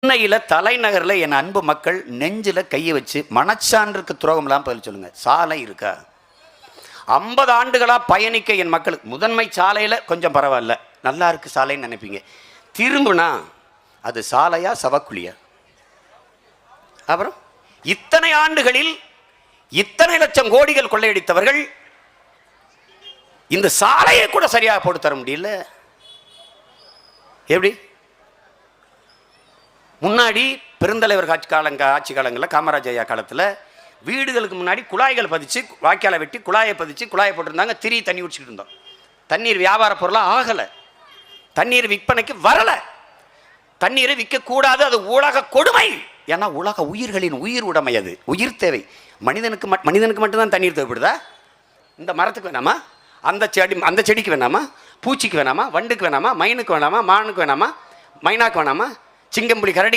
சென்னையில் தலைநகரில் என் அன்பு மக்கள் நெஞ்சில் கையை வச்சு மனச்சான்றுக்கு துரோகம்லாம் பதில் சொல்லுங்கள். சாலை இருக்கா? 50 ஆண்டுகளாக பயணிக்க என் மக்களுக்கு முதன்மை சாலையில் கொஞ்சம் பரவாயில்ல, நல்லா இருக்குது சாலைன்னு நினைப்பீங்க. திரும்புனா அது சாலையா சவக்குழியா? அப்புறம் இத்தனை ஆண்டுகளில் இத்தனை லட்சம் கோடிகள் கொள்ளையடித்தவர்கள் இந்த சாலையை கூட சரியாக போட்டு தர முடியல. எப்படி? முன்னாடி பெருந்தலைவர் ஆட்சி காலங்களில் காமராஜ் ஐயா காலத்தில் வீடுகளுக்கு முன்னாடி குழாய்கள் பதிச்சு, வாய்க்காலை வெட்டி குழாயை பதிச்சு குழாயை போட்டிருந்தாங்க. தண்ணி குடிச்சிட்டு இருந்தோம். தண்ணீர் வியாபார பொருளாக ஆகலை, தண்ணீர் விற்பனைக்கு வரலை. தண்ணீரை விற்கக்கூடாது, அது உலக கொடுமை. ஏன்னா உலக உயிர்களின் உயிர் உடைமை, அது உயிர் தேவை. மனிதனுக்கு மட்டும்தான் தண்ணீர் தேவைப்படுதா? இந்த மரத்துக்கு வேணாமா? அந்த செடிக்கு வேணாமா? பூச்சிக்கு வேணாமா? வண்டுக்கு வேணாமா? மயினுக்கு வேணாமா? மானுக்கு வேணாமா? மைனாக்கு வேணாமா? சிங்கம்புலி கரடி